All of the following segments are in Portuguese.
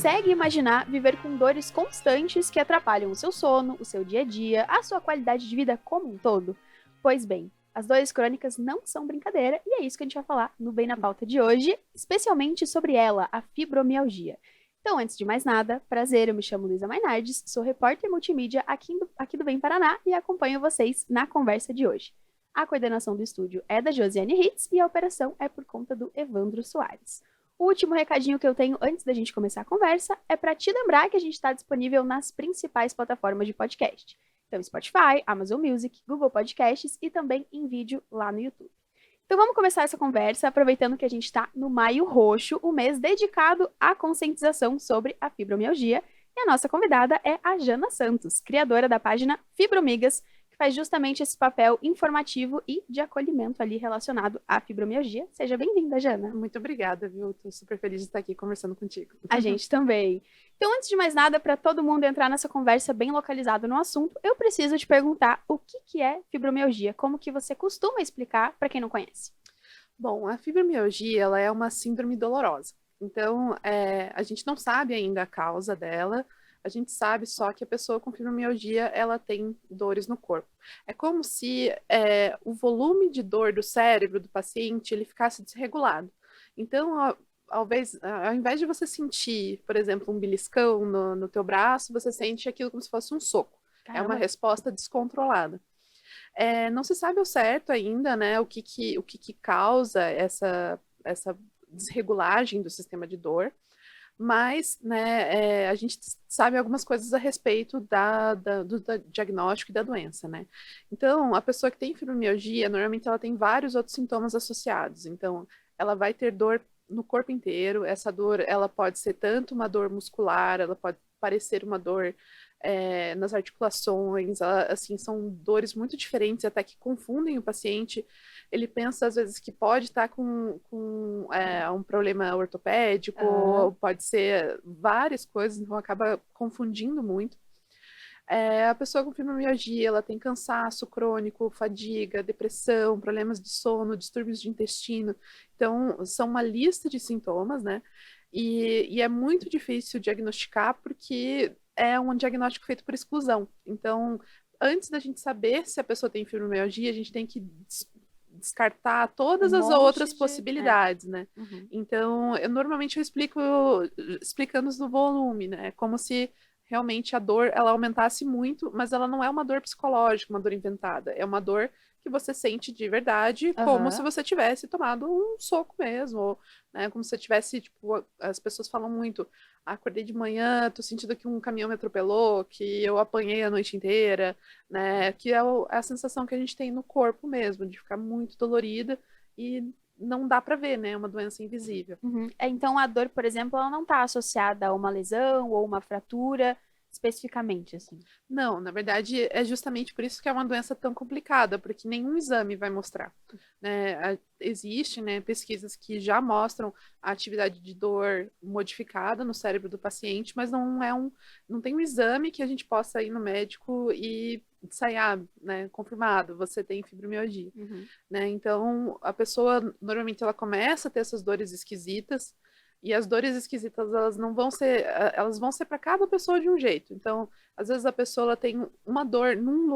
consegue imaginar viver com dores constantes que atrapalham o seu sono, o seu dia a dia, a sua qualidade de vida como um todo? Pois bem, as dores crônicas não são brincadeira e é isso que a gente vai falar no Bem na Pauta de hoje, especialmente sobre ela, a fibromialgia. Então, antes de mais nada, prazer, eu me chamo Luísa Mainardes, sou repórter multimídia aqui do Bem Paraná e acompanho vocês na conversa de hoje. A coordenação do estúdio é da Josiane Ritz e a operação é por conta do Evandro Soares. O último recadinho que eu tenho antes da gente começar a conversa é para te lembrar que a gente está disponível nas principais plataformas de podcast. Então, Spotify, Amazon Music, Google Podcasts e também em vídeo lá no YouTube. Então, vamos começar essa conversa aproveitando que a gente está no Maio Roxo, o mês dedicado à conscientização sobre a fibromialgia. E a nossa convidada é a Jana Santos, criadora da página Fibromigas, faz justamente esse papel informativo e de acolhimento ali relacionado à fibromialgia. Seja bem-vinda, Jana. Muito obrigada, viu? Estou super feliz de estar aqui conversando contigo. A gente também. Então, antes de mais nada, para todo mundo entrar nessa conversa bem localizado no assunto, eu preciso te perguntar o que é fibromialgia? Como que você costuma explicar para quem não conhece? Bom, a fibromialgia ela é uma síndrome dolorosa. Então, a gente não sabe ainda a causa dela. A gente sabe só que a pessoa com fibromialgia, ela tem dores no corpo. É como se o volume de dor do cérebro do paciente, ele ficasse desregulado. Então, ao invés de você sentir, por exemplo, um beliscão no teu braço, você sente aquilo como se fosse um soco. Caramba. É uma resposta descontrolada. Não se sabe ao certo ainda, né, o que causa essa desregulagem do sistema de dor. Mas, né, a gente sabe algumas coisas a respeito do diagnóstico e da doença, né? Então, a pessoa que tem fibromialgia, normalmente ela tem vários outros sintomas associados. Então, ela vai ter dor no corpo inteiro. Essa dor, ela pode ser tanto uma dor muscular, ela pode parecer uma dor nas articulações, assim, são dores muito diferentes, até que confundem o paciente. Ele pensa, às vezes, que pode estar com um problema ortopédico, ou pode ser várias coisas, então acaba confundindo muito. A pessoa com fibromialgia, ela tem cansaço crônico, fadiga, depressão, problemas de sono, distúrbios de intestino. Então, são uma lista de sintomas, né? E é muito difícil diagnosticar porque é um diagnóstico feito por exclusão. Então, antes da gente saber se a pessoa tem fibromialgia, a gente tem que descartar todas as outras possibilidades, né? Uhum. Então, normalmente eu explico explicando no volume, né? Como se realmente a dor, ela aumentasse muito, mas ela não é uma dor psicológica, uma dor inventada. É uma dor que você sente de verdade, como se você tivesse tomado um soco mesmo, ou, né, como se você tivesse, tipo, as pessoas falam muito, acordei de manhã, tô sentindo que um caminhão me atropelou, que eu apanhei a noite inteira, né, que é a sensação que a gente tem no corpo mesmo, de ficar muito dolorida e não dá para ver, né, é uma doença invisível. Uhum. Então, a dor, por exemplo, ela não está associada a uma lesão ou uma fratura, especificamente, assim? Não, na verdade, é justamente por isso que é uma doença tão complicada, porque nenhum exame vai mostrar. Né? Existem, né, pesquisas que já mostram a atividade de dor modificada no cérebro do paciente, mas não tem um exame que a gente possa ir no médico e sair, né, confirmado, você tem fibromialgia. Uhum. Né? Então, a pessoa, normalmente, ela começa a ter essas dores esquisitas, e as dores esquisitas, elas vão ser para cada pessoa de um jeito. Então, às vezes a pessoa ela tem uma dor num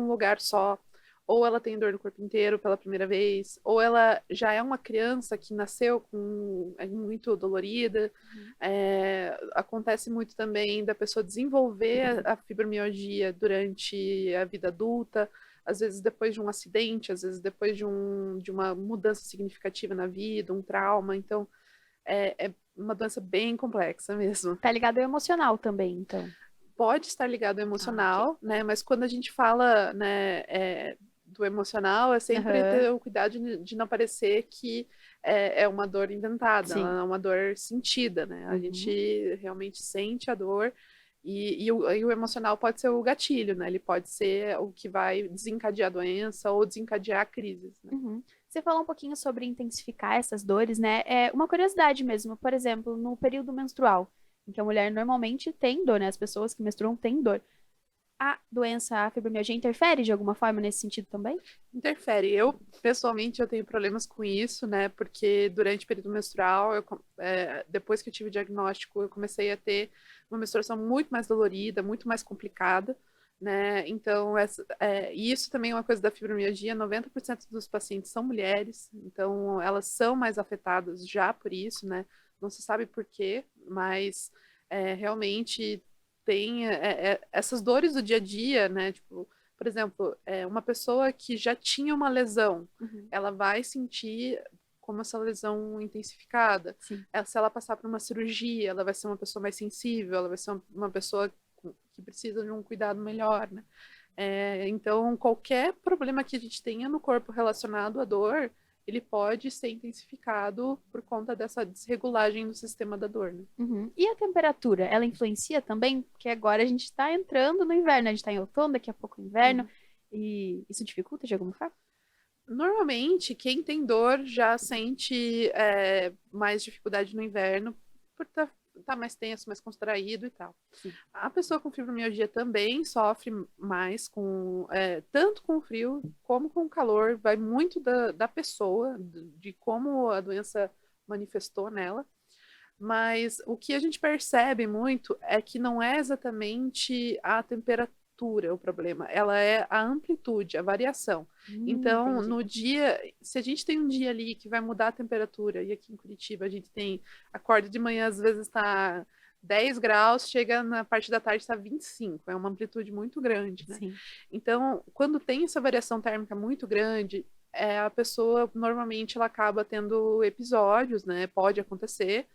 lugar só, ou ela tem dor no corpo inteiro pela primeira vez, ou ela já é uma criança que nasceu muito dolorida. Acontece muito também da pessoa desenvolver a fibromialgia durante a vida adulta, às vezes depois de um acidente, às vezes depois de uma mudança significativa na vida, um trauma. Então, é uma doença bem complexa mesmo. Tá ligado ao emocional também, então? Pode estar ligado ao emocional, okay, né? Mas quando a gente fala, né, do emocional, é sempre ter o cuidado de não parecer que é uma dor inventada, ela é uma dor sentida, né? A gente realmente sente a dor e o emocional pode ser o gatilho, né? Ele pode ser o que vai desencadear a doença ou desencadear crises, né? Uhum. Você falou um pouquinho sobre intensificar essas dores, né? É uma curiosidade mesmo, por exemplo, no período menstrual, em que a mulher normalmente tem dor, né? As pessoas que menstruam têm dor. a doença, a fibromialgia, interfere de alguma forma nesse sentido também? Interfere. Eu, pessoalmente, eu tenho problemas com isso, né? Porque durante o período menstrual, depois que eu tive o diagnóstico, eu comecei a ter uma menstruação muito mais dolorida, muito mais complicada, né? Então, e isso também é uma coisa da fibromialgia, 90% dos pacientes são mulheres, então elas são mais afetadas já por isso, né? Não se sabe por quê, mas realmente tem essas dores do dia a dia, né? Tipo, por exemplo, uma pessoa que já tinha uma lesão, Uhum. ela vai sentir como essa lesão intensificada. Sim. Se ela passar por uma cirurgia, ela vai ser uma pessoa mais sensível, ela vai ser uma pessoa que precisa de um cuidado melhor, né? Então, qualquer problema que a gente tenha no corpo relacionado à dor, ele pode ser intensificado por conta dessa desregulagem do sistema da dor, né? Uhum. E a temperatura, ela influencia também? Porque agora a gente está entrando no inverno, a gente está em outono, daqui a pouco inverno, Uhum. e isso dificulta de alguma forma? Normalmente, quem tem dor já sente mais dificuldade no inverno por tá mais tenso, mais contraído e tal. Sim. A pessoa com fibromialgia também sofre mais tanto com o frio como com o calor. Vai muito da pessoa, de como a doença manifestou nela. Mas o que a gente percebe muito é que não é exatamente a temperatura o problema, ela é a amplitude, a variação. Então, Entendi. no dia, se a gente tem um dia ali que vai mudar a temperatura, e aqui em Curitiba a gente acorda de manhã, às vezes está 10 graus, chega na parte da tarde está 25, é uma amplitude muito grande, né? Sim. Então, quando tem essa variação térmica muito grande, a pessoa normalmente ela acaba tendo episódios, né? Pode acontecer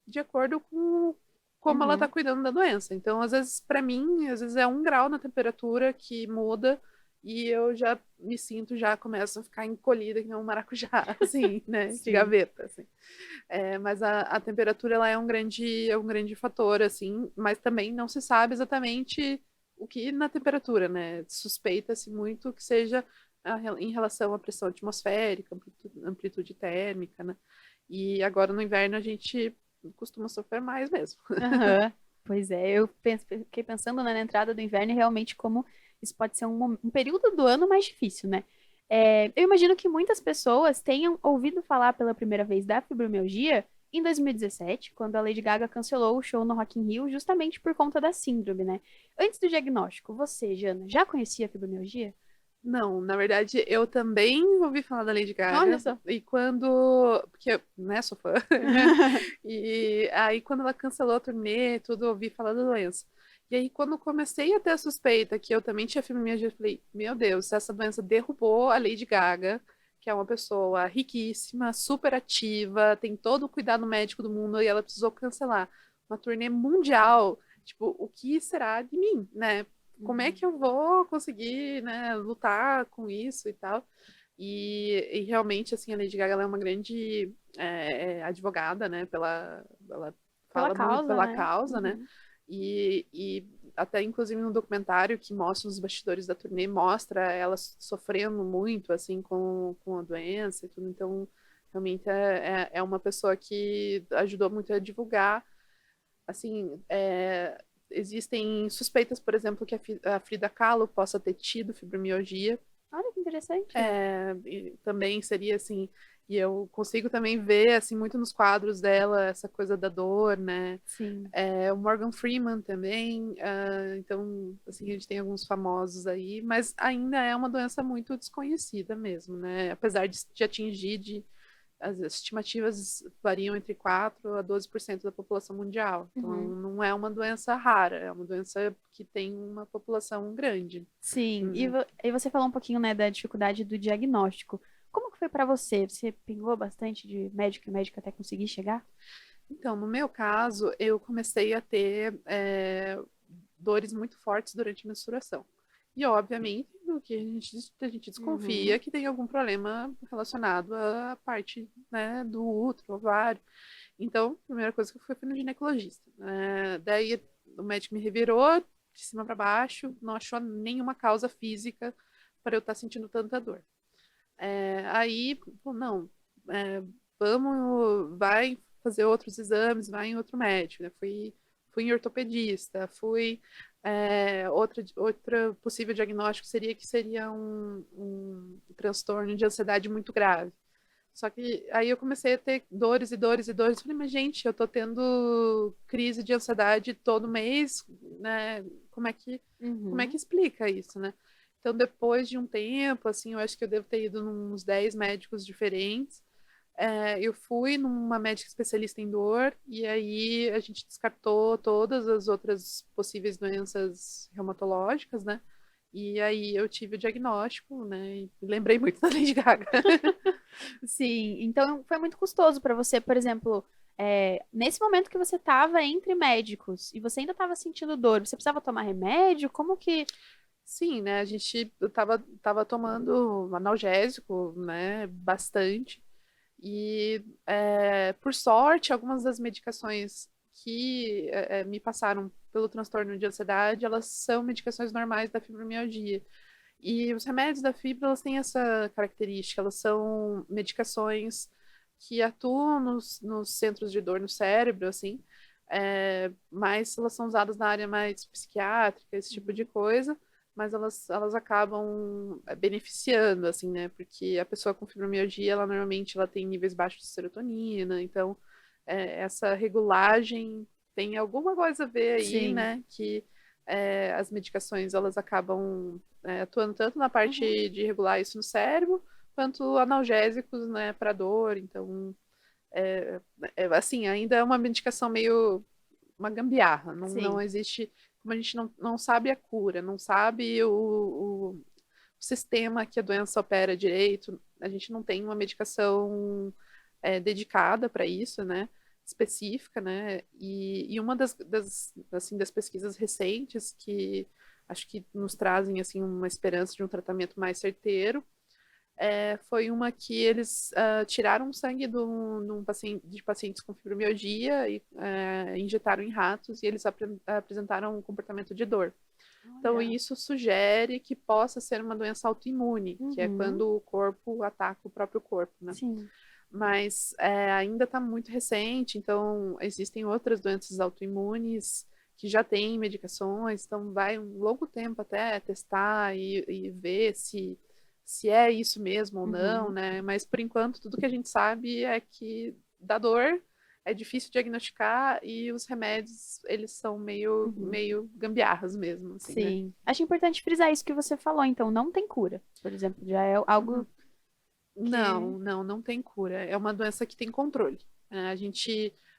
de acordo com como ela está Uhum. cuidando da doença. Então, às vezes, para mim, às vezes é 1 grau na temperatura que muda e eu já me sinto, já começo a ficar encolhida que nem um maracujá, assim, né, de Sim. gaveta, assim. Mas a temperatura, ela é um grande fator, assim, mas também não se sabe exatamente o que na temperatura, né, suspeita-se muito que seja em relação à pressão atmosférica, amplitude térmica, né, e agora no inverno a gente costuma sofrer mais mesmo. Aham. Pois é, fiquei pensando, né, na entrada do inverno e realmente como isso pode ser um período do ano mais difícil, né? Eu imagino que muitas pessoas tenham ouvido falar pela primeira vez da fibromialgia em 2017, quando a Lady Gaga cancelou o show no Rock in Rio justamente por conta da síndrome, né? Antes do diagnóstico, você, Jana, já conhecia a fibromialgia? Não, na verdade, eu também ouvi falar da Lady Olha Gaga, só. e porque, né, sou fã, e aí quando ela cancelou a turnê, tudo, eu ouvi falar da doença. E aí, quando eu comecei a ter a suspeita que eu também tinha fibromialgia, eu falei, meu Deus, essa doença derrubou a Lady Gaga, que é uma pessoa riquíssima, super ativa, tem todo o cuidado médico do mundo, e ela precisou cancelar uma turnê mundial. Tipo, o que será de mim, né? Como é Uhum. que eu vou conseguir, né, lutar com isso e tal? E realmente, assim, a Lady Gaga ela é uma grande advogada, né? Ela Pela fala muito causa, pela né? causa, né? Uhum. E até, inclusive, no documentário que mostra os bastidores da turnê, mostra ela sofrendo muito, assim, com a doença e tudo. Então, realmente é uma pessoa que ajudou muito a divulgar assim, existem suspeitas, por exemplo, que a Frida Kahlo possa ter tido fibromialgia. Olha que interessante. E também seria assim, e eu consigo também ver assim muito nos quadros dela essa coisa da dor, né? Sim. O Morgan Freeman também. Então, assim, a gente tem alguns famosos aí, mas ainda é uma doença muito desconhecida mesmo, né? Apesar de atingir as estimativas variam entre 4 a 12% da população mundial. Então, Uhum. não é uma doença rara, é uma doença que tem uma população grande. Sim, Né? e você falou um pouquinho, né, da dificuldade do diagnóstico. Como que foi pra você? Você pingou bastante de médico e médico até conseguir chegar? Então, no meu caso, eu comecei a ter dores muito fortes durante a menstruação. E, obviamente, o que a gente desconfia Uhum. é que tem algum problema relacionado à parte, né, do útero, ovário. Então, a primeira coisa que eu fui foi no ginecologista. Daí o médico me revirou de cima para baixo, não achou nenhuma causa física para eu estar sentindo tanta dor. Aí, pô, não, é, vai fazer outros exames, vai em outro médico, né? Fui em ortopedista, fui Outra possível diagnóstico seria um transtorno de ansiedade muito grave. Só que aí eu comecei a ter dores e dores e dores. Falei, mas gente, eu tô tendo crise de ansiedade todo mês, né? Como é que explica isso, né? Então, depois de um tempo, assim, eu acho que eu devo ter ido nos uns 10 médicos diferentes. Eu fui numa médica especialista em dor, e aí a gente descartou todas as outras possíveis doenças reumatológicas, né? E aí eu tive o diagnóstico, né? E lembrei muito da Lady Gaga. Sim, então foi muito custoso para você, por exemplo, nesse momento que você estava entre médicos e você ainda estava sentindo dor, você precisava tomar remédio? Como que. Sim, né? Eu tava tomando analgésico, né? Bastante. E, por sorte, algumas das medicações que me passaram pelo transtorno de ansiedade, elas são medicações normais da fibromialgia. E os remédios da fibra, elas têm essa característica, elas são medicações que atuam nos centros de dor no cérebro, assim, mas elas são usadas na área mais psiquiátrica, esse tipo de coisa, mas elas acabam beneficiando, assim, né, porque a pessoa com fibromialgia, ela normalmente ela tem níveis baixos de serotonina, então essa regulagem tem alguma coisa a ver aí, Sim. né, que as medicações, elas acabam atuando tanto na Uhum. parte de regular isso no cérebro, quanto analgésicos, né, para dor. Então, assim, ainda é uma medicação meio uma gambiarra. Não Sim. existe, como a gente não sabe a cura, não sabe o sistema que a doença opera direito, a gente não tem uma medicação dedicada para isso, né? Específica, né? E uma assim, das pesquisas recentes que acho que nos trazem assim uma esperança de um tratamento mais certeiro foi uma que eles tiraram sangue de pacientes com fibromialgia e injetaram em ratos e eles apresentaram um comportamento de dor. Então, Olha. isso sugere que possa ser uma doença autoimune, que é Uhum. quando o corpo ataca o próprio corpo, né? Sim. Mas ainda está muito recente, então existem outras doenças autoimunes que já têm medicações, então vai um longo tempo até testar e ver se é isso mesmo ou não, Uhum. né? Mas por enquanto tudo que a gente sabe é que da dor é difícil diagnosticar e os remédios eles são meio, Uhum. meio gambiarras mesmo, assim, né? Sim. Acho importante frisar isso que você falou, então não tem cura, por exemplo, já é algo Uhum. que. Não tem cura. É uma doença que tem controle.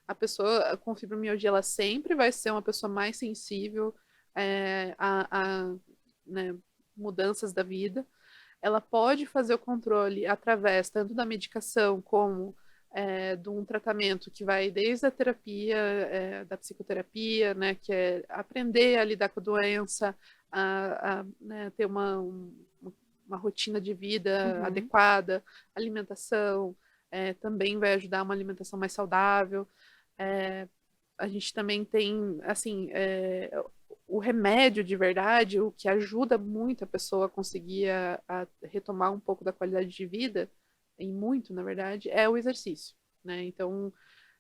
A pessoa com fibromialgia, ela sempre vai ser uma pessoa mais sensível a né, mudanças da vida. Ela pode fazer o controle através tanto da medicação como de um tratamento que vai desde a terapia, da psicoterapia, né, que é aprender a lidar com a doença, né, ter uma rotina de vida Uhum. adequada, alimentação, também vai ajudar uma alimentação mais saudável. É, a gente também tem, assim, o remédio de verdade, o que ajuda muito a pessoa a conseguir a retomar um pouco da qualidade de vida, e muito, na verdade, é o exercício, né? Então,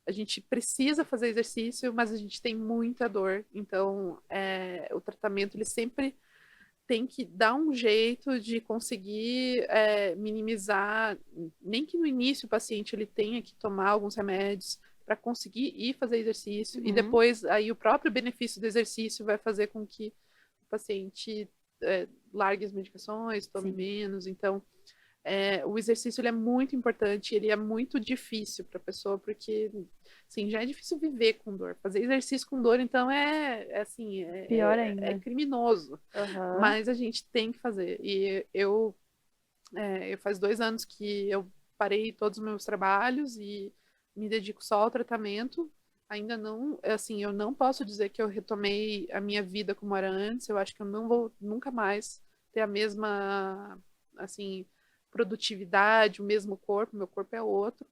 a gente precisa fazer exercício, mas a gente tem muita dor. Então, o tratamento, ele sempre tem que dar um jeito de conseguir minimizar, nem que no início o paciente ele tenha que tomar alguns remédios para conseguir ir fazer exercício e Uhum. depois aí o próprio benefício do exercício vai fazer com que o paciente largue as medicações, tome Sim. menos. Então, o exercício ele é muito importante, ele é muito difícil para a pessoa, porque assim, já é difícil viver com dor. Fazer exercício com dor, então, assim, Pior é ainda. criminoso. Aham. Mas a gente tem que fazer. E eu faz 2 anos que eu parei todos os meus trabalhos e me dedico só ao tratamento. Ainda não, assim, eu não posso dizer que eu retomei a minha vida como era antes. Eu acho que eu não vou nunca mais ter a mesma, assim, produtividade, o mesmo corpo. Meu corpo é outro.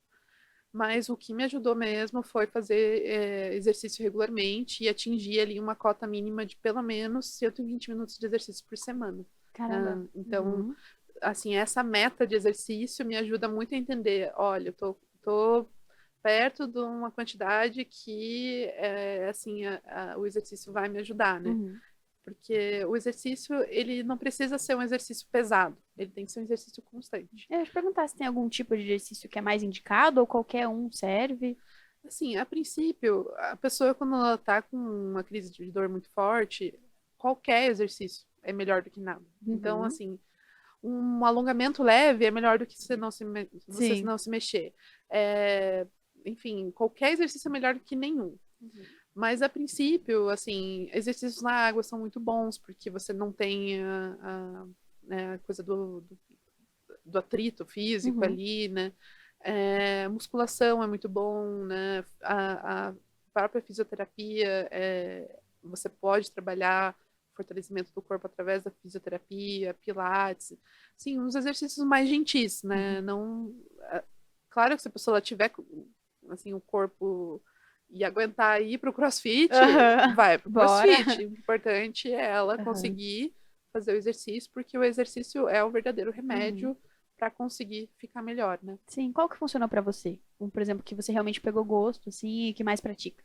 Mas o que me ajudou mesmo foi fazer exercício regularmente e atingir ali uma cota mínima de pelo menos 120 minutos de exercício por semana. Caramba. Então, Uhum. assim, essa meta de exercício me ajuda muito a entender, olha, eu tô perto de uma quantidade que, assim, o exercício vai me ajudar, né? Uhum. Porque o exercício, ele não precisa ser um exercício pesado, ele tem que ser um exercício constante. Eu ia te perguntar se tem algum tipo de exercício que é mais indicado ou qualquer um serve. Assim, a princípio, a pessoa quando ela tá com uma crise de dor muito forte, qualquer exercício é melhor do que nada. Então, Uhum. assim, um alongamento leve é melhor do que você você Sim. não se mexer. É, enfim, qualquer exercício é melhor do que nenhum. Mas, a princípio, assim, exercícios na água são muito bons, porque você não tem né, a coisa do atrito físico Uhum. ali, né? Musculação é muito bom, né? A própria fisioterapia, você pode trabalhar fortalecimento do corpo através da fisioterapia, pilates, sim, uns exercícios mais gentis, né? Uhum. Não, claro que se a pessoa tiver assim o corpo e aguentar ir para o CrossFit, Aham. vai para o Bora. CrossFit. O importante é ela Aham. conseguir fazer o exercício, porque o exercício é o verdadeiro Uhum. remédio para conseguir ficar melhor, né? Sim, qual que funcionou pra você? Um, por exemplo, que você realmente pegou gosto, assim, e que mais pratica?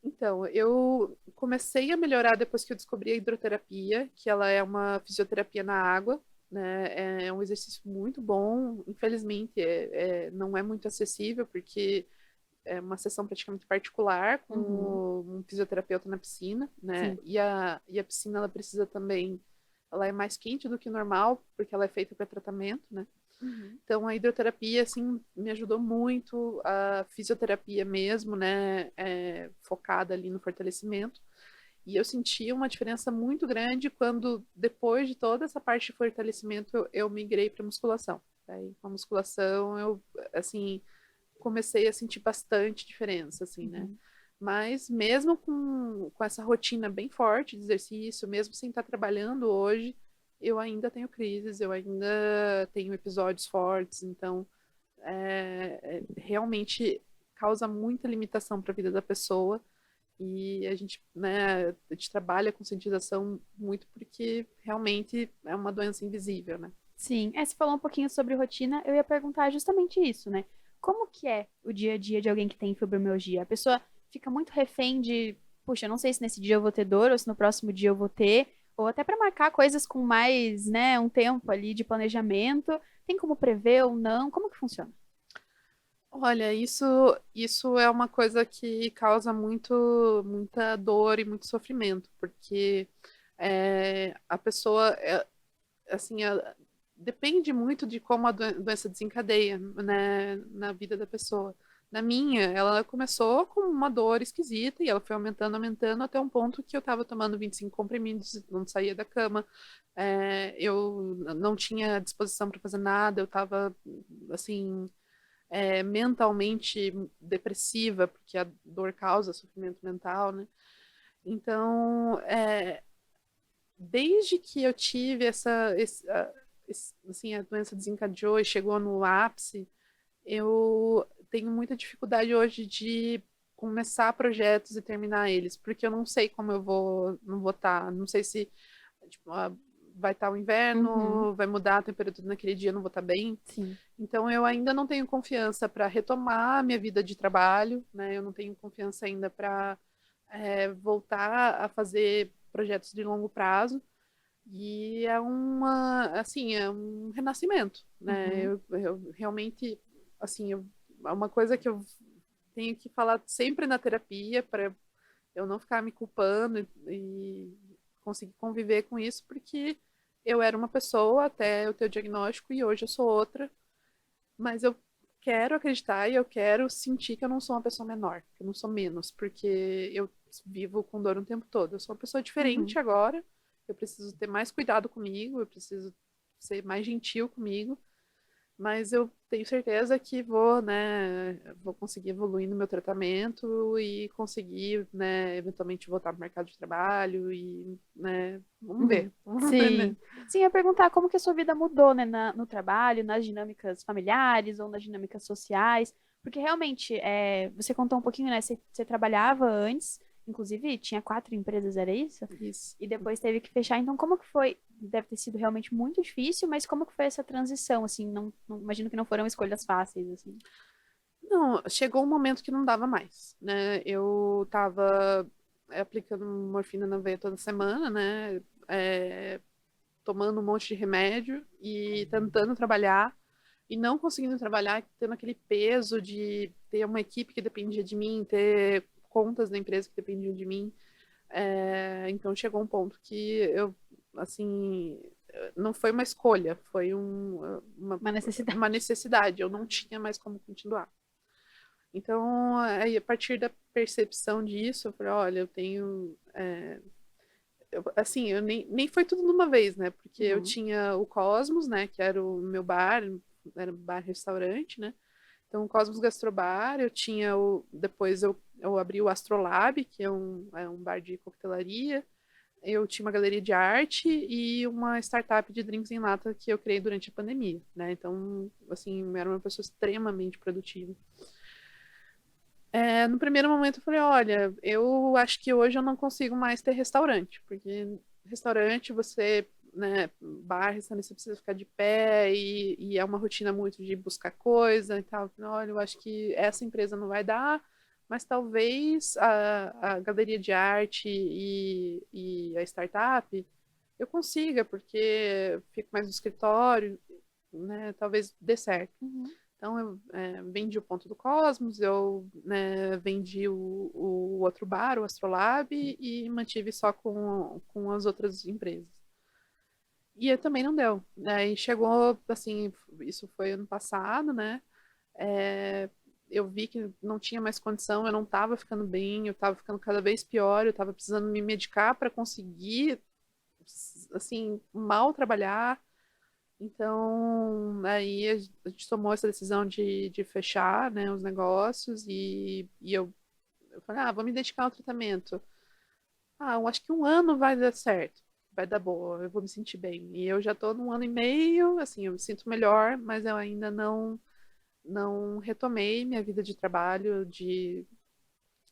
Então, eu comecei a melhorar depois que eu descobri a hidroterapia, que ela é uma fisioterapia na água, né? É um exercício muito bom. Infelizmente, não é muito acessível, porque é uma sessão praticamente particular com Uhum. um fisioterapeuta na piscina, né? Sim. E a piscina, ela precisa também, ela é mais quente do que o normal, porque ela é feita para tratamento, né? Uhum. Então, a hidroterapia, assim, me ajudou muito, a fisioterapia mesmo, né, focada ali no fortalecimento. E eu senti uma diferença muito grande quando, depois de toda essa parte de fortalecimento, eu migrei para musculação. Aí, com a musculação, eu, assim, comecei a sentir bastante diferença, assim, né? Uhum. Mas mesmo com essa rotina bem forte de exercício, mesmo sem estar trabalhando hoje, eu ainda tenho crises, eu ainda tenho episódios fortes, então realmente causa muita limitação para a vida da pessoa. E a gente trabalha com conscientização muito porque realmente é uma doença invisível, né? Sim, você falou um pouquinho sobre rotina, eu ia perguntar justamente isso, né? Como que é o dia a dia de alguém que tem fibromialgia? A pessoa fica muito refém de, puxa, eu não sei se nesse dia eu vou ter dor ou se no próximo dia eu vou ter, ou até para marcar coisas com mais, né, um tempo ali de planejamento, tem como prever ou não? Como que funciona? Olha, isso é uma coisa que causa muita dor e muito sofrimento, porque a pessoa, assim, depende muito de como a doença desencadeia, né, na vida da pessoa. Na minha, ela começou com uma dor esquisita e ela foi aumentando, aumentando até um ponto que eu estava tomando 25 comprimidos, não saía da cama, eu não tinha disposição para fazer nada, eu estava, assim, mentalmente depressiva, porque a dor causa sofrimento mental, né? Então, desde que eu tive assim, a doença desencadeou e chegou no ápice, eu tenho muita dificuldade hoje de começar projetos e terminar eles, porque eu não sei como não vou estar, não sei se tipo, vai estar o Uhum, inverno, vai mudar a temperatura naquele dia, eu não vou estar bem. sim. Então eu ainda não tenho confiança para retomar a minha vida de trabalho, né? Eu não tenho confiança ainda para voltar a fazer projetos de longo prazo. E assim, é um renascimento, né? Uhum. Eu realmente, assim, é uma coisa que eu tenho que falar sempre na terapia para eu não ficar me culpando e conseguir conviver com isso, porque eu era uma pessoa até eu ter o diagnóstico e hoje eu sou outra, mas eu quero acreditar e eu quero sentir que eu não sou uma pessoa menor, que eu não sou menos, porque eu vivo com dor o tempo todo. Eu sou uma pessoa Uhum. diferente agora, eu preciso ter mais cuidado comigo, eu preciso ser mais gentil comigo, mas eu tenho certeza que vou conseguir evoluir no meu tratamento e conseguir, né, eventualmente voltar para o mercado de trabalho e, né, vamos Uhum. ver, vamos ver, né? Sim. Sim, eu ia perguntar como que a sua vida mudou, né, no trabalho, nas dinâmicas familiares ou nas dinâmicas sociais, porque realmente, você contou um pouquinho, né, você trabalhava antes, inclusive tinha 4 empresas, era isso? Isso. E depois teve que fechar, então como que foi? Deve ter sido realmente muito difícil, mas como que foi essa transição, assim, imagino que não foram escolhas fáceis, assim. Não, chegou um momento que não dava mais, né? Eu tava, aplicando morfina na veia toda semana, né? Tomando um monte de remédio e tentando trabalhar e não conseguindo trabalhar, tendo aquele peso de ter uma equipe que dependia de mim, ter contas da empresa que dependiam de mim. Então chegou um ponto que eu, assim, não foi uma escolha, foi Uma necessidade. uma necessidade. Eu não tinha mais como continuar. Então, aí, a partir da percepção disso, eu falei, olha, eu tenho... assim, eu nem foi tudo de uma vez, né? Porque eu tinha o Cosmos, né? Que era o meu bar, era um bar-restaurante, né? Então, o Cosmos Gastrobar, eu tinha depois eu abri o Astrolab, que é um bar de coquetelaria. Eu tinha uma galeria de arte e uma startup de drinks em lata que eu criei durante a pandemia, né? Então, assim, eu era uma pessoa extremamente produtiva. No primeiro momento eu falei, olha, eu acho que hoje eu não consigo mais ter restaurante, porque restaurante você, né, bar, restaurante você precisa ficar de pé e é uma rotina muito de buscar coisa e tal. Olha, eu acho que essa empresa não vai dar, mas talvez a galeria de arte e a startup eu consiga, porque eu fico mais no escritório, né, talvez dê certo. Então, eu vendi o Ponto do Cosmos, eu vendi o outro bar, o Astrolab, e mantive só com as outras empresas. E também não deu. E chegou, assim, isso foi ano passado, né? Eu vi que não tinha mais condição, eu não estava ficando bem, eu estava ficando cada vez pior, eu estava precisando me medicar para conseguir, assim, mal trabalhar. Então, aí a gente tomou essa decisão de fechar, né, os negócios e eu falei, vou me dedicar ao tratamento. Eu acho que um ano vai dar certo, vai dar boa, eu vou me sentir bem. E eu já estou num ano e meio, assim, eu me sinto melhor, mas eu ainda não retomei minha vida de trabalho,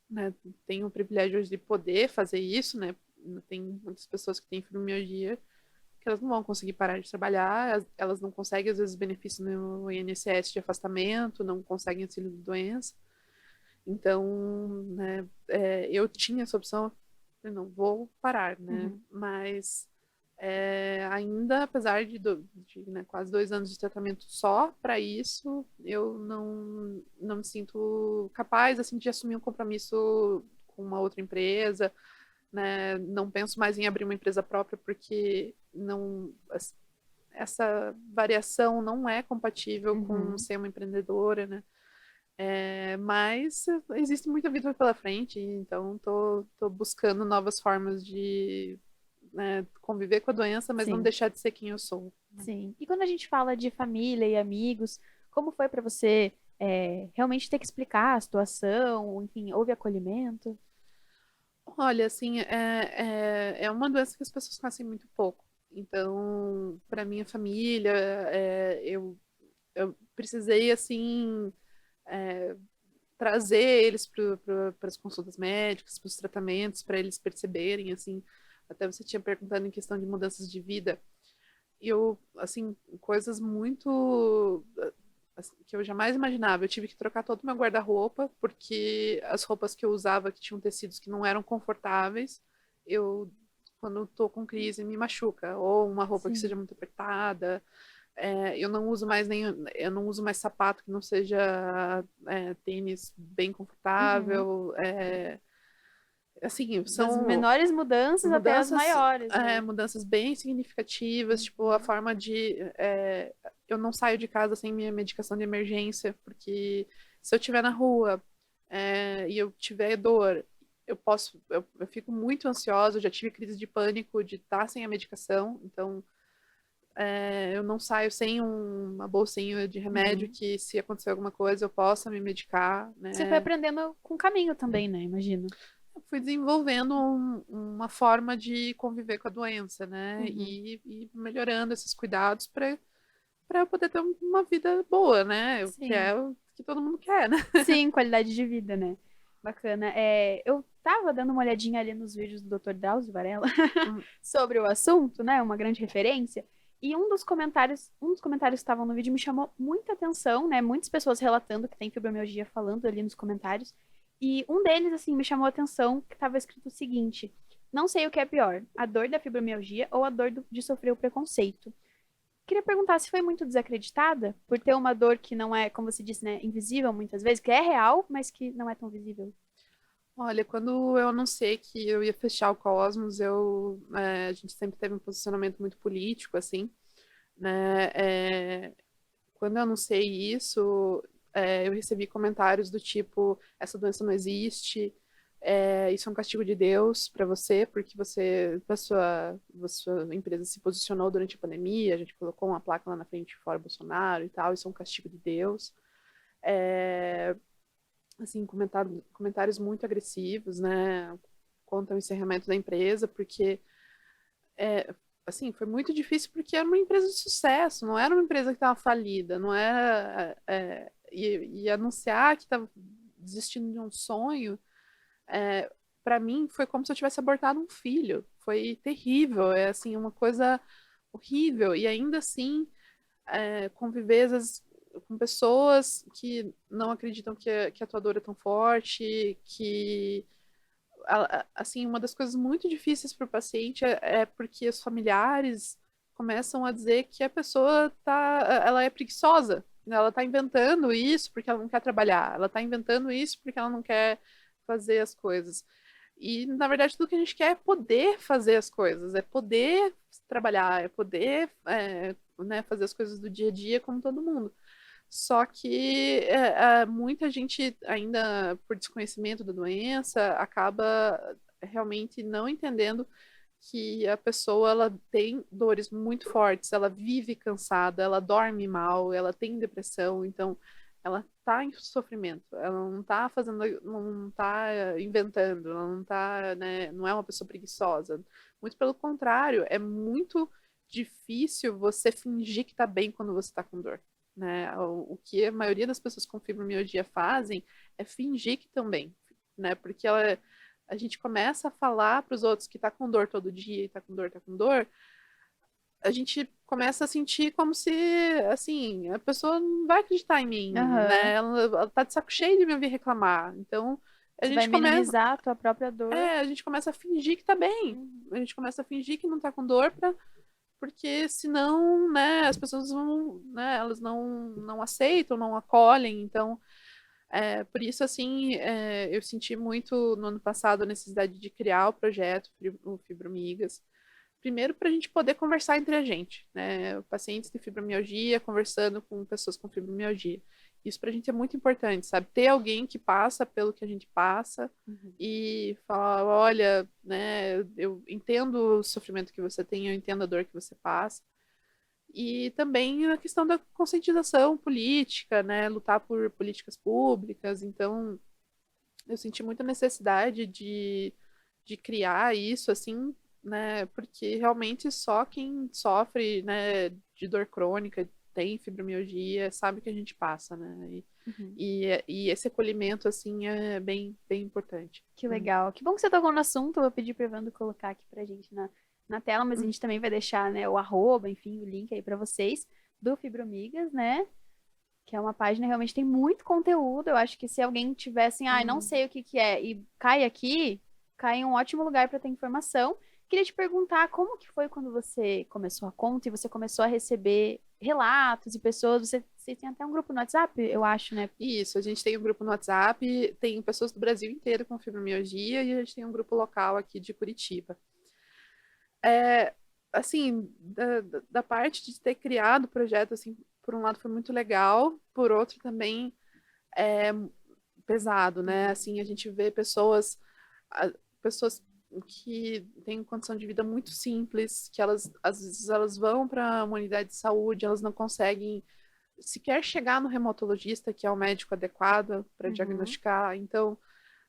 né, tenho o privilégio de poder fazer isso, né, tem muitas pessoas que têm fibromialgia que elas não vão conseguir parar de trabalhar, elas não conseguem, às vezes, benefício no INSS de afastamento, não conseguem auxílio de doença. Então, né, eu tinha essa opção, eu não vou parar, né? Mas ainda, apesar de né, quase 2 anos de tratamento só para isso, eu não me sinto capaz, assim, de assumir um compromisso com uma outra empresa, né? Não penso mais em abrir uma empresa própria porque essa variação não é compatível com ser uma empreendedora, né? Mas existe muita vida pela frente, então tô buscando novas formas de, né, conviver com a doença, mas não deixar de ser quem eu sou. Sim. E quando a gente fala de família e amigos, como foi para você realmente ter que explicar a situação? Enfim, houve acolhimento? Olha, assim, é uma doença que as pessoas conhecem muito pouco. Então, para minha família, eu precisei, assim, trazer eles para as consultas médicas, para os tratamentos, para eles perceberem, assim, até você tinha perguntado em questão de mudanças de vida, assim, coisas muito assim, que eu jamais imaginava. Eu tive que trocar todo o meu guarda-roupa, porque as roupas que eu usava, que tinham tecidos que não eram confortáveis, quando eu tô com crise, me machuca. Ou uma roupa que seja muito apertada. Eu não uso mais sapato que não seja tênis bem confortável. Assim, Das menores mudanças até as maiores, né? Mudanças bem significativas, tipo, a forma de... eu não saio de casa sem minha medicação de emergência, porque se eu estiver na rua e eu tiver dor, eu fico muito ansiosa, eu já tive crise de pânico de estar sem a medicação, então eu não saio sem uma bolsinha de remédio que se acontecer alguma coisa eu possa me medicar, né? Você foi aprendendo com o caminho também, né? Imagino. Fui desenvolvendo uma forma de conviver com a doença, né? E melhorando esses cuidados para eu poder ter uma vida boa, né? Que é o que todo mundo quer, né? Sim, qualidade de vida, né? Bacana. Eu tava dando uma olhadinha ali nos vídeos do Dr. Drauzio Varela sobre o assunto, né? Uma grande referência. E um dos comentários que estavam no vídeo me chamou muita atenção, né? Muitas pessoas relatando que tem fibromialgia falando ali nos comentários. E um deles, assim, me chamou a atenção, que estava escrito o seguinte: não sei o que é pior, a dor da fibromialgia ou a dor de sofrer o preconceito. Queria perguntar se foi muito desacreditada por ter uma dor que não é, como você disse, né, invisível muitas vezes, que é real, mas que não é tão visível. Olha, quando eu anunciei que eu ia fechar o Cosmos, a gente sempre teve um posicionamento muito político, assim, né? Quando eu anunciei isso, eu recebi comentários do tipo: essa doença não existe, isso é um castigo de Deus para você, porque a sua empresa se posicionou durante a pandemia, a gente colocou uma placa lá na frente fora Bolsonaro e tal, isso é um castigo de Deus. É, assim, comentários muito agressivos, né, contra o encerramento da empresa, porque, assim, foi muito difícil porque era uma empresa de sucesso, não era uma empresa que estava falida, não era, e anunciar que estava desistindo de um sonho, para mim foi como se eu tivesse abortado um filho, foi terrível, é assim, uma coisa horrível, e ainda assim, conviver às vezes com pessoas que não acreditam que a tua dor é tão forte, que assim, uma das coisas muito difíceis para o paciente é porque os familiares começam a dizer que a pessoa ela é preguiçosa, né? Ela está inventando isso porque ela não quer trabalhar, ela está inventando isso porque ela não quer fazer as coisas. E, na verdade, tudo que a gente quer é poder fazer as coisas, é poder trabalhar, é poder né, fazer as coisas do dia a dia como todo mundo. Só que muita gente, ainda por desconhecimento da doença, acaba realmente não entendendo que a pessoa ela tem dores muito fortes, ela vive cansada, ela dorme mal, ela tem depressão, então ela está em sofrimento, ela não está fazendo, não está inventando, ela não tá, né, não é uma pessoa preguiçosa. Muito pelo contrário, é muito difícil você fingir que está bem quando você está com dor. Né? O que a maioria das pessoas com fibromialgia fazem é fingir que estão bem, né? Porque a gente começa a falar para os outros que está com dor todo dia e está com dor, a gente começa a sentir como se, assim, a pessoa não vai acreditar em mim, Aham. né? Ela tá de saco cheio de me ouvir reclamar. Então, a Você vai gente começa, minimizar a tua própria dor. a gente começa a fingir que tá bem. Uhum. A gente começa a fingir que não tá com dor porque senão, né, as pessoas vão, né, elas não aceitam, não acolhem, então, por isso, assim, eu senti muito no ano passado a necessidade de criar o projeto, o Fibromigas, primeiro para a gente poder conversar entre a gente, né, pacientes de fibromialgia conversando com pessoas com fibromialgia. Isso para a gente é muito importante, sabe? Ter alguém que passa pelo que a gente passa Uhum. e falar, olha, né, eu entendo o sofrimento que você tem, eu entendo a dor que você passa. E também a questão da conscientização política, né, lutar por políticas públicas. Então, eu senti muita necessidade de criar isso, assim, né, porque realmente só quem sofre, né, de dor crônica, tem fibromialgia, sabe o que a gente passa, né, Uhum. e esse acolhimento, assim, é bem, bem importante. Que legal. Que bom que você tocou no assunto. Eu vou pedir para Evandro colocar aqui pra gente na tela, mas a gente também vai deixar, né, o arroba, enfim, o link aí para vocês do Fibromigas, né? Que é uma página que realmente tem muito conteúdo. Eu acho que se alguém tivesse, não Uhum. sei o que que é, e cai aqui, cai em um ótimo lugar para ter informação. Queria te perguntar como que foi quando você começou a conta e você começou a receber relatos e pessoas. Você tem até um grupo no WhatsApp, eu acho, né? Isso, a gente tem um grupo no WhatsApp, tem pessoas do Brasil inteiro com fibromialgia e a gente tem um grupo local aqui de Curitiba. É, assim, da parte de ter criado o projeto, assim, por um lado foi muito legal, por outro também é pesado, né? Uhum. Assim, a gente vê pessoas que têm condição de vida muito simples, que elas, às vezes, elas vão para uma unidade de saúde, elas não conseguem sequer chegar no hematologista, que é o médico adequado para Uhum. diagnosticar. Então,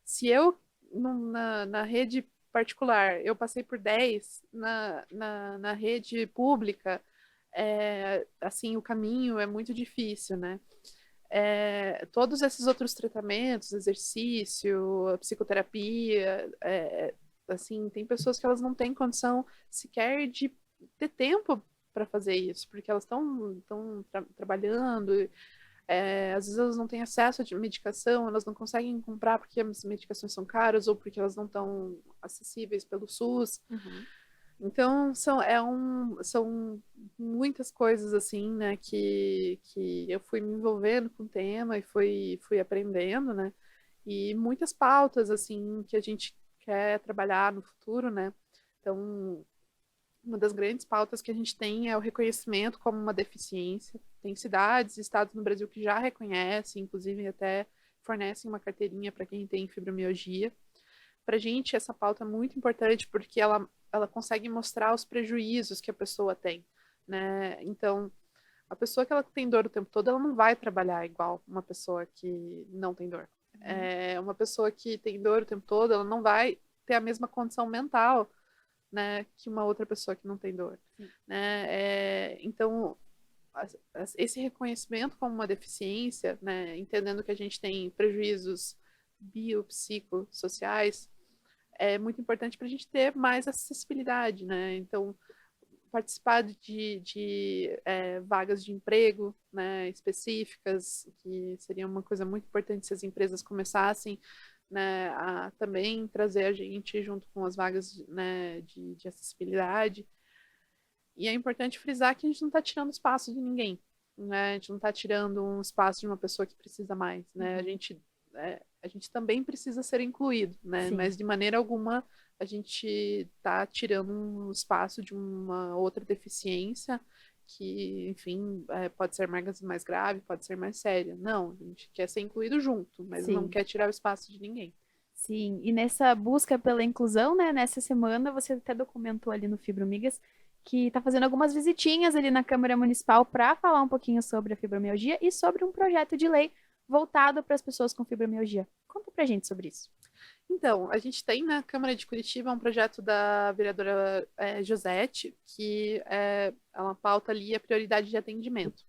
se eu, na rede particular, eu passei por 10, na rede pública, assim, o caminho é muito difícil, né? Todos esses outros tratamentos, exercício, psicoterapia, assim, tem pessoas que elas não têm condição sequer de ter tempo para fazer isso, porque elas estão trabalhando, Às vezes elas não têm acesso à medicação, elas não conseguem comprar porque as medicações são caras ou porque elas não estão acessíveis pelo SUS. Uhum. Então, são muitas coisas, assim, né, que eu fui me envolvendo com o tema e fui aprendendo, né, e muitas pautas, assim, que a gente quer trabalhar no futuro, né. Então, uma das grandes pautas que a gente tem é o reconhecimento como uma deficiência. Tem cidades e estados no Brasil que já reconhecem, inclusive até fornecem uma carteirinha para quem tem fibromialgia. Para a gente, essa pauta é muito importante porque ela consegue mostrar os prejuízos que a pessoa tem, né? Então, a pessoa que ela tem dor o tempo todo, ela não vai trabalhar igual uma pessoa que não tem dor. Uma pessoa que tem dor o tempo todo, ela não vai ter a mesma condição mental, né, que uma outra pessoa que não tem dor, né? Então, esse reconhecimento como uma deficiência, né, entendendo que a gente tem prejuízos biopsicossociais, é muito importante para a gente ter mais acessibilidade, né? Então, participar de vagas de emprego, né, específicas, que seria uma coisa muito importante se as empresas começassem, né, a também trazer a gente junto com as vagas, né, de acessibilidade. E é importante frisar que a gente não está tirando espaço de ninguém, né? A gente não está tirando um espaço de uma pessoa que precisa mais, né? A gente também precisa ser incluído, né? Sim. Mas de maneira alguma a gente está tirando um espaço de uma outra deficiência que, enfim, pode ser mais grave, pode ser mais séria. Não, a gente quer ser incluído junto, mas não Sim. quer tirar o espaço de ninguém. Sim, e nessa busca pela inclusão, né, nessa semana você até documentou ali no Fibromigas que está fazendo algumas visitinhas ali na Câmara Municipal para falar um pouquinho sobre a fibromialgia e sobre um projeto de lei voltado para as pessoas com fibromialgia. Conta pra gente sobre isso. Então, a gente tem na Câmara de Curitiba um projeto da vereadora Josete, que ela pauta ali a prioridade de atendimento.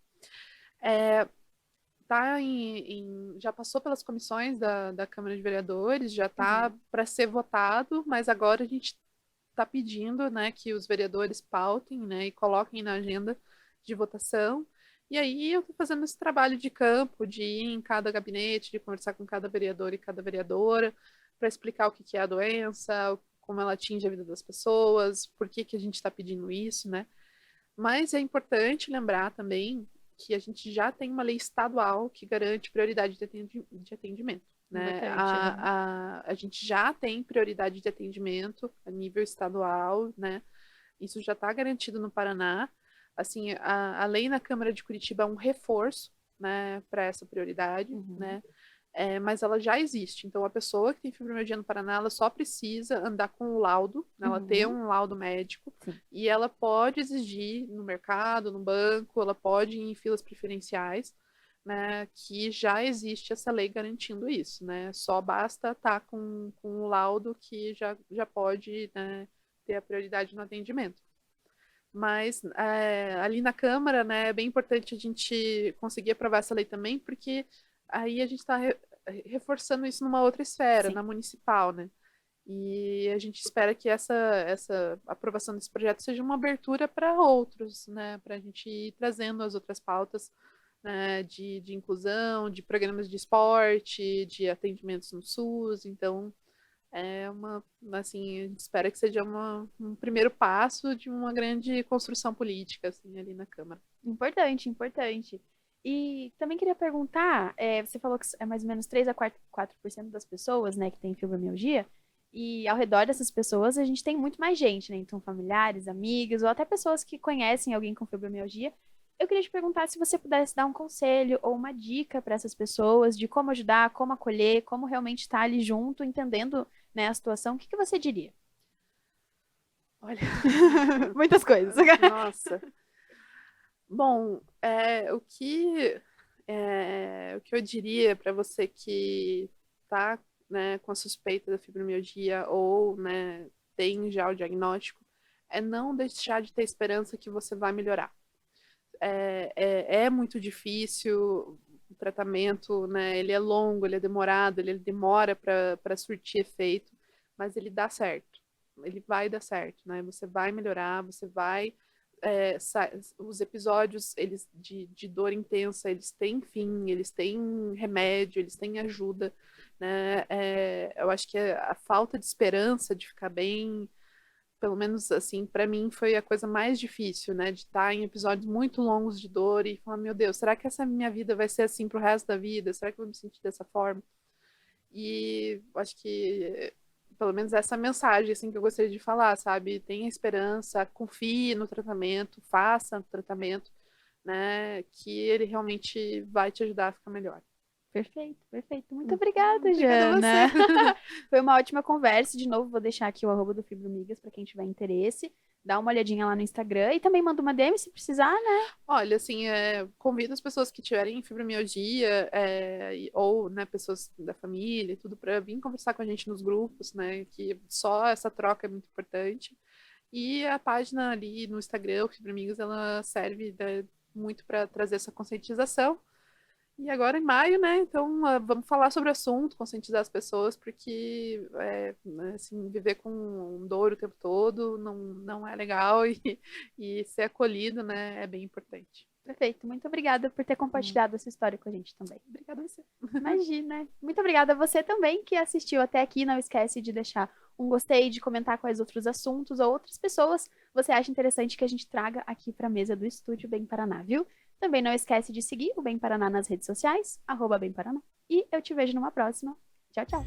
Já passou pelas comissões da Câmara de Vereadores, já está para ser votado, mas agora a gente está pedindo, né, que os vereadores pautem, né, e coloquem na agenda de votação. E aí eu estou fazendo esse trabalho de campo, de ir em cada gabinete, de conversar com cada vereador e cada vereadora, para explicar o que é a doença, como ela atinge a vida das pessoas, por que a gente está pedindo isso, né? Mas é importante lembrar também que a gente já tem uma lei estadual que garante prioridade de atendimento. Né? A gente já tem prioridade de atendimento a nível estadual, né? Isso já está garantido no Paraná. Assim, a lei na Câmara de Curitiba é um reforço, né, para essa prioridade, né? Mas ela já existe. Então, a pessoa que tem fibromialgia no Paraná, ela só precisa andar com o laudo, né? Ela ter um laudo médico, e ela pode exigir no mercado, no banco, ela pode ir em filas preferenciais, né? Que já existe essa lei garantindo isso, né? Só basta estar com o laudo que já pode, né, ter a prioridade no atendimento. Mas ali na Câmara, né, é bem importante a gente conseguir aprovar essa lei também, porque aí a gente está reforçando isso numa outra esfera, na municipal, né? E a gente espera que essa aprovação desse projeto seja uma abertura para outros, né? Para a gente ir trazendo as outras pautas, né, de inclusão, de programas de esporte, de atendimentos no SUS. Então, assim, a gente espera que seja um primeiro passo de uma grande construção política, assim, ali na Câmara. Importante, importante. E também queria perguntar, você falou que é mais ou menos 3 a 4% das pessoas, né, que tem fibromialgia, e ao redor dessas pessoas a gente tem muito mais gente, né, então familiares, amigos, ou até pessoas que conhecem alguém com fibromialgia. Eu queria te perguntar se você pudesse dar um conselho ou uma dica para essas pessoas de como ajudar, como acolher, como realmente estar ali junto, entendendo, né, a situação, o que você diria? Olha, muitas coisas. Nossa. Bom, o que eu diria para você que está, né, com a suspeita da fibromialgia ou, né, tem já o diagnóstico, é não deixar de ter esperança que você vai melhorar. É muito difícil o tratamento, né? Ele é longo, ele é demorado, ele demora para surtir efeito, mas ele dá certo. Ele vai dar certo, né? Você vai melhorar, você vai os episódios eles de dor intensa, eles têm fim, eles têm remédio, eles têm ajuda, né? Eu acho que a falta de esperança de ficar bem, pelo menos assim, para mim foi a coisa mais difícil, né? De estar em episódios muito longos de dor e falar, meu Deus, será que essa minha vida vai ser assim pro resto da vida? Será que eu vou me sentir dessa forma? E acho que pelo menos essa mensagem assim que eu gostaria de falar, sabe? Tenha esperança, confie no tratamento, faça o tratamento, né? Que ele realmente vai te ajudar a ficar melhor. Perfeito, perfeito. Muito obrigada, Obrigada a Jana. você. Foi uma ótima conversa. De novo, vou deixar aqui o arroba do Fibromigas para quem tiver interesse. Dá uma olhadinha lá no Instagram e também manda uma DM se precisar, né? Olha, assim, convido as pessoas que tiverem fibromialgia ou, né, pessoas da família e tudo para vir conversar com a gente nos grupos, né? Que só essa troca é muito importante. E a página ali no Instagram, o Fibromigas, ela serve, né, muito para trazer essa conscientização. E agora em maio, né? Então vamos falar sobre o assunto, conscientizar as pessoas, porque né, assim, viver com dor o tempo todo não é legal e ser acolhido, né, é bem importante. Perfeito. Muito obrigada por ter compartilhado essa história com a gente também. Obrigada a você. Imagina. Muito obrigada a você também que assistiu até aqui. Não esquece de deixar um gostei, de comentar quais outros assuntos ou outras pessoas você acha interessante que a gente traga aqui para a mesa do Estúdio Bem Paraná, viu? Também não esquece de seguir o Bem Paraná nas redes sociais, @bemparaná. E eu te vejo numa próxima. Tchau, tchau.